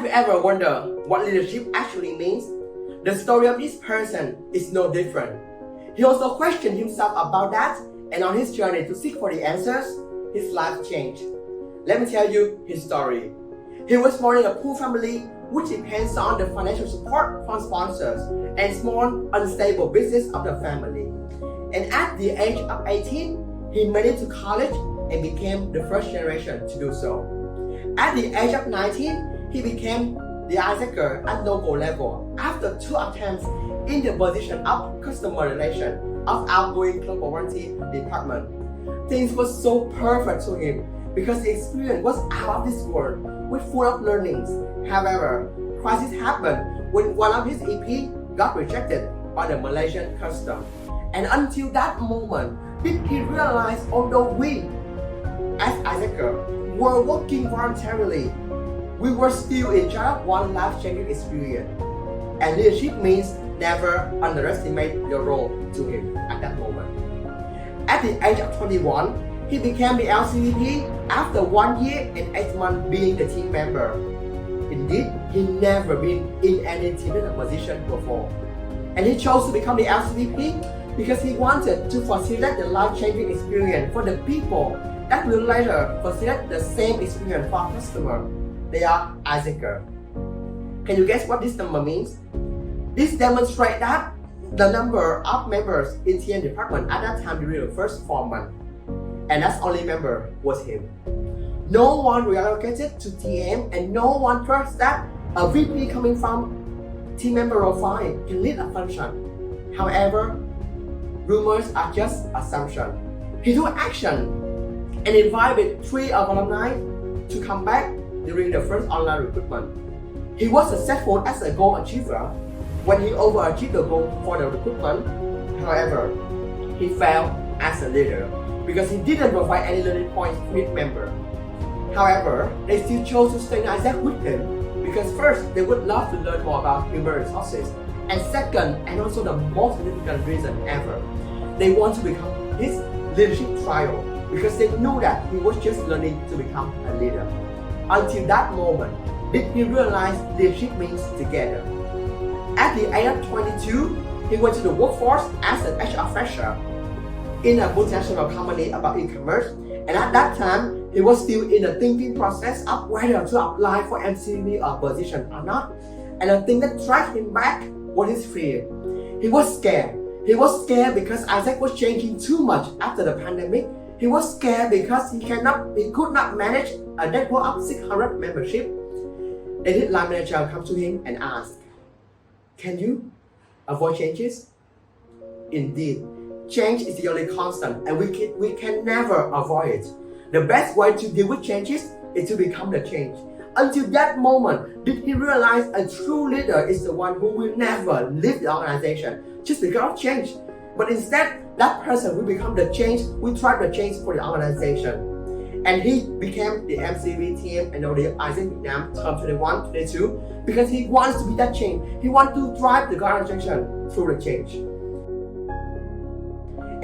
you ever wondered what leadership actually means? The story of this person is no different. He also questioned himself about that, and on his journey to seek for the answers, his life changed. Let me tell you his story. He was born in a poor family which depends on the financial support from sponsors and small unstable business of the family. And at the age of 18, he made it to college and became the first generation to do so. At the age of 19, he became the AIESECer at local level after 2 attempts in the position of customer relation of outgoing global warranty department. Things were so perfect to him because the experience was out of this world with full of learnings. However, crisis happened when one of his EP got rejected by the Malaysian custom. And until that moment, did he realize although we, as AIESECer, were working voluntarily, we were still in charge of one life-changing experience. And leadership means never underestimate your role to him at that moment. At the age of 21, he became the LCVP after 1 year and 8 months being the team member. Indeed, he never been in any team leader position before. And he chose to become the LCVP because he wanted to facilitate the life-changing experience for the people that will later facilitate the same experience for customers. They are AIESECers. Can you guess what this number means? This demonstrates that the number of members in TN department at that time during the first 4 months, and that's only member was him. No one reallocated to TM and no one trusts that a VP coming from team member of 5 can lead a function. However, rumors are just assumption. He took action and invited 3 of alumni to come back during the first online recruitment. He was successful as a goal achiever when he overachieved the goal for the recruitment. However, he failed as a leader because he didn't provide any learning points for his member. However, they still chose to stay in AIESEC with him because first, they would love to learn more about human resources, and second, and also the most significant reason ever, they want to become his leadership trial because they knew that he was just learning to become a leader. Until that moment, did he realize leadership means together. At the age of 22, he went to the workforce as an HR fresher in a multinational company about e-commerce, and at that time, he was still in the thinking process of whether to apply for MCVP position or not. And the thing that dragged him back was his fear. He was scared. He was scared because AIESEC was changing too much after the pandemic. He was scared because he could not manage a network of 600 membership. The lead line manager come to him and asked, "Can you avoid changes?" Indeed, change is the only constant and we can never avoid it. The best way to deal with changes is to become the change. Until that moment, did he realize a true leader is the one who will never leave the organization just because of change, but instead, that person will become the change, will drive the change for the organization. And he became the MCVP team and the AIESEC Vietnam term 21-22 because he wants to be that change. He wants to drive the organization through the change.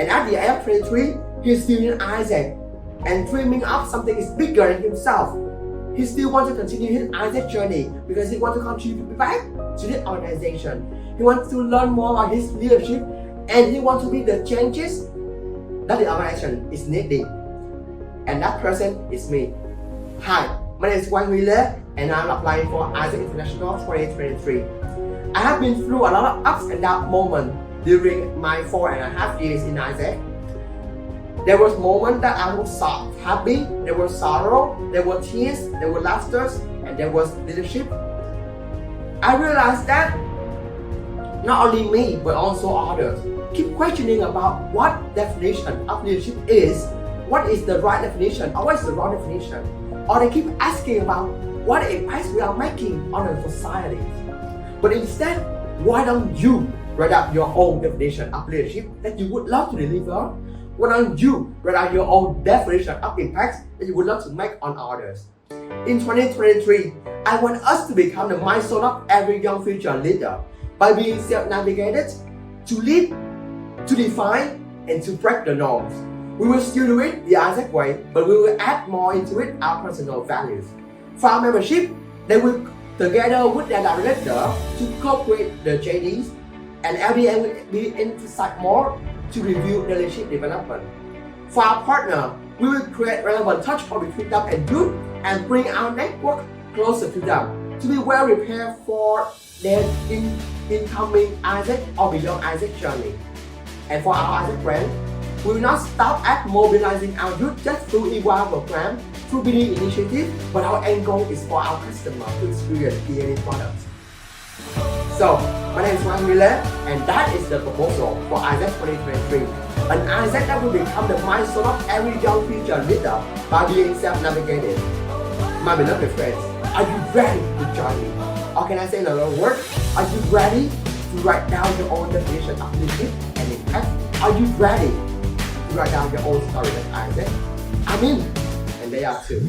And at the age of 23, he's still in AIESEC and dreaming of something is bigger than himself. He still wants to continue his AIESEC journey because he wants to contribute back to the organization. He wants to learn more about his leadership and he wants to be the changes that the organization is needing. And that person is me. Hi, my name is Quang-Huy and I'm applying for AIESEC International 2023. I have been through a lot of ups and downs moments during my 4.5 years in AIESEC. There was moments that I was happy, there was sorrow, there were tears, there were laughter, and there was leadership. I realized that not only me, but also others keep questioning about what definition of leadership is, what is the right definition, or what is the wrong definition. Or they keep asking about what impact we are making on the society. But instead, why don't you write up your own definition of leadership that you would love to deliver? Why don't you write out your own definition of impact that you would love to make on others? In 2023, I want us to become the milestone of every young future leader by being self-navigated, to lead, to define, and to break the norms. We will still do it the AIESEC way, but we will add more into it our personal values. For our membership, they will together with their director to co-create the JDs, and LDM will be emphasized more to review the leadership development. For our partner, we will create relevant touchpoints between them and youth and bring our network closer to them to be well prepared for their incoming AIESEC or beyond AIESEC journey. And for our AIESEC brand, we will not stop at mobilizing our youth just through EY program, through BD initiative, but our end goal is for our customer to experience DNA products. So, my name is Quang-Huy and that is the proposal for AIESEC 2023. An AIESEC that will become the milestone of every young future leader by being self-navigated. My beloved friends, are you ready to join me? Or can I say another word? Are you ready to write down your own definition of leadership and impact? Are you ready to write down your own story as AIESEC? I'm in, and they are too.